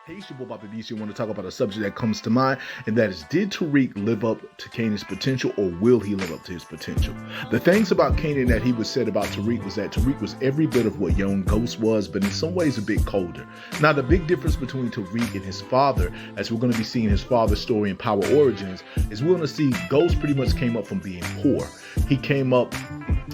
Hey, it's your boy Bobby BC. I want to talk about a subject that comes to mind, and that is, did Tariq live up to Kanan's potential, or will he live up to his potential? The things about Kanan that he was said about Tariq was that Tariq was every bit of what young Ghost was, but in some ways a bit colder. Now, the big difference between Tariq and his father, as we're going to be seeing his father's story in Power Origins, is we're going to see Ghost pretty much came up from being poor. He came up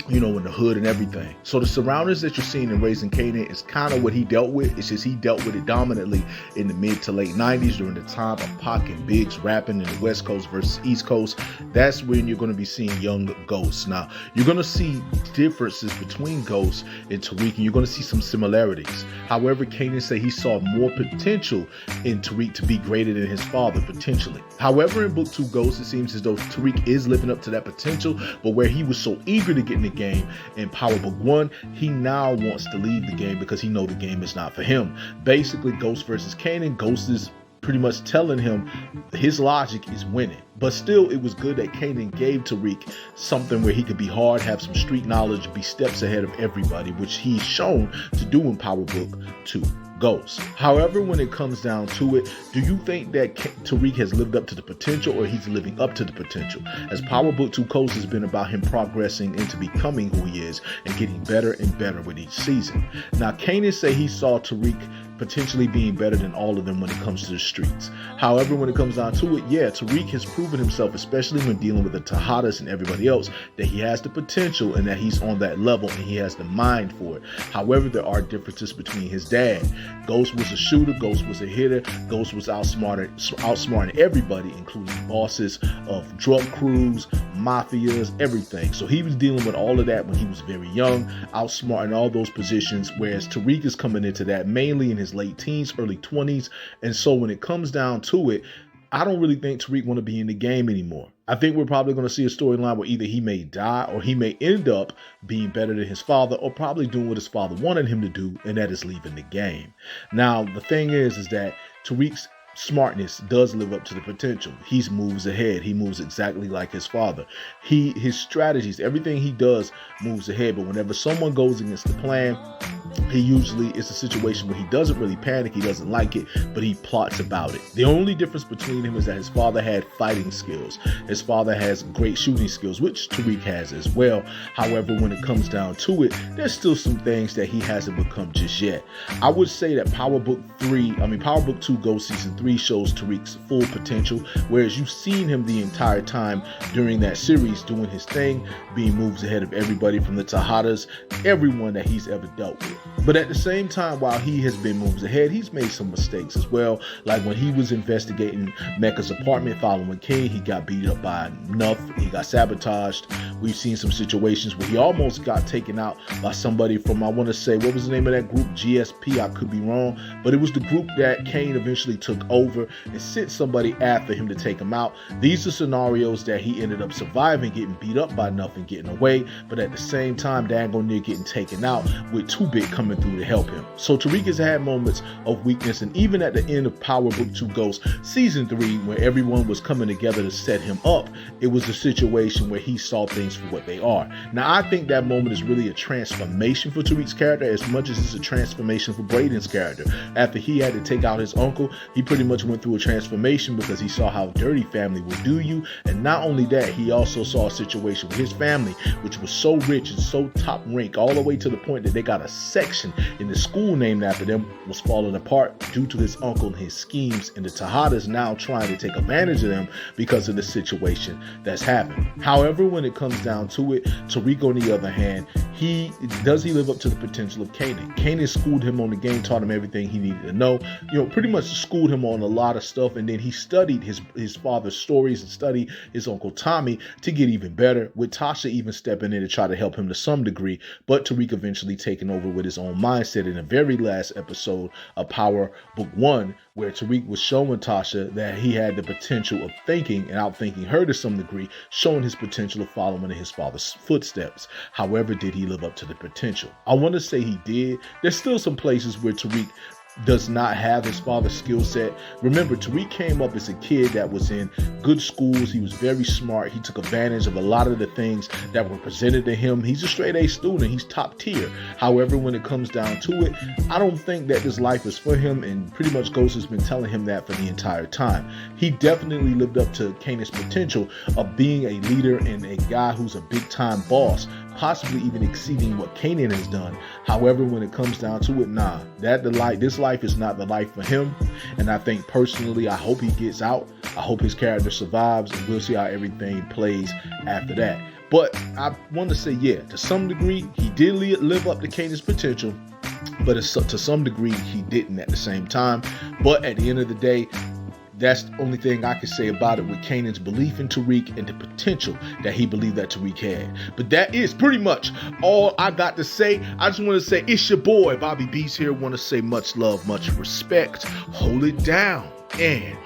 in the hood and everything. So the surroundings that you're seeing in Raising Kanan is kind of what he dealt with. It's just he dealt with it dominantly in the mid to late 90s during the time of Pac and Biggs rapping in the West Coast versus East Coast. That's when you're going to be seeing young Ghosts. Now, you're going to see differences between Ghosts and Tariq, and you're going to see some similarities. However, Kanan said he saw more potential in Tariq to be greater than his father, potentially. However, in Book 2 Ghosts, it seems as though Tariq is living up to that potential, but where he was so eager to get in the game in Power Book 1, he now wants to leave the game because he knows the game is not for him. Basically, Ghost versus Kanan, Ghost is pretty much telling him his logic is winning. But still, it was good that Kanan gave Tariq something where he could be hard, have some street knowledge, be steps ahead of everybody, which he's shown to do in Power Book 2 Ghosts. However, when it comes down to it, do you think that Tariq has lived up to the potential, or he's living up to the potential? As Power Book 2 Ghosts has been about him progressing into becoming who he is and getting better and better with each season. Now, Kanan say he saw Tariq potentially being better than all of them when it comes to the streets. However, when it comes down to it, yeah, Tariq has proven himself, especially when dealing with the Tejadas and everybody else, that he has the potential and that he's on that level and he has the mind for it. However, there are differences between his dad. Ghost was a shooter, Ghost was a hitter, Ghost was outsmarting everybody, including bosses of drug crews, mafias, everything. So he was dealing with all of that when he was very young, outsmarting all those positions, whereas Tariq is coming into that mainly in his late teens, early 20s. And so when it comes down to it, I don't really think Tariq want to be in the game anymore. I think we're probably going to see a storyline where either he may die or he may end up being better than his father, or probably doing what his father wanted him to do, and that is leaving the game. Now, the thing is that Tariq's smartness does live up to the potential. He moves ahead. He moves exactly like his father. His strategies, everything he does moves ahead. But whenever someone goes against the plan, he usually is a situation where he doesn't really panic, he doesn't like it, but he plots about it. The only difference between him is that his father had fighting skills. His father has great shooting skills, which Tariq has as well. However, when it comes down to it, there's still some things that he hasn't become just yet. I would say that Power Book 2 Ghost Season 3 shows Tariq's full potential, whereas you've seen him the entire time during that series doing his thing, being moves ahead of everybody from the Tejadas, everyone that he's ever dealt with. But at the same time, while he has been moves ahead, he's made some mistakes as well. Like when he was investigating Mecca's apartment following King, he got beat up by Nuff, he got sabotaged. We've seen some situations where he almost got taken out by somebody from, I want to say, what was the name of that group? GSP, I could be wrong. But it was the group that Kane eventually took over and sent somebody after him to take him out. These are scenarios that he ended up surviving, getting beat up by Nuff and getting away, but at the same time, Dango near getting taken out with 2-Bit coming through to help him. So Tariq has had moments of weakness, and even at the end of Power Book 2 Ghosts Season 3, where everyone was coming together to set him up, it was a situation where he saw things for what they are. Now, I think that moment is really a transformation for Tariq's character as much as it's a transformation for Brayden's character. After he had to take out his uncle, he pretty much went through a transformation because he saw how dirty family will do you. And not only that, he also saw a situation with his family, which was so rich and so top rank, all the way to the point that they got a section in the school named after them, was falling apart due to his uncle and his schemes, and the Tejadas now trying to take advantage of them because of the situation that's happened. However, when it comes down to it, Tariq, on the other hand, he live up to the potential of Kanan? Kanan schooled him on the game, taught him everything he needed to know, pretty much schooled him on a lot of stuff, and then he studied his father's stories and studied his uncle Tommy to get even better, with Tasha even stepping in to try to help him to some degree, but Tariq eventually taking over with his own mindset in the very last episode of Power Book 1, where Tariq was showing Tasha that he had the potential of thinking and outthinking her to some degree, showing his potential of following in his father's footsteps. However, did he live up to the potential? I want to say he did. There's still some places where Tariq does not have his father's skill set. Remember, Tariq came up as a kid that was in good schools. He was very smart. He took advantage of a lot of the things that were presented to him. He's a straight A student. He's top tier. However, when it comes down to it, I don't think that this life is for him, and pretty much Ghost has been telling him that for the entire time. He definitely lived up to Kanan's potential of being a leader and a guy who's a big time boss, possibly even exceeding what Kanan has done. However, when it comes down to it, this life is not the life for him. And I think personally, I hope he gets out. I hope his character survives, and we'll see how everything plays after that. But I want to say, yeah, to some degree, he did live up to Kanan's potential, but to some degree, he didn't at the same time. But at the end of the day, that's the only thing I can say about it, with Kanan's belief in Tariq and the potential that he believed that Tariq had. But that is pretty much all I got to say. I just want to say it's your boy, Bobby Beast here. Want to say much love, much respect. Hold it down. And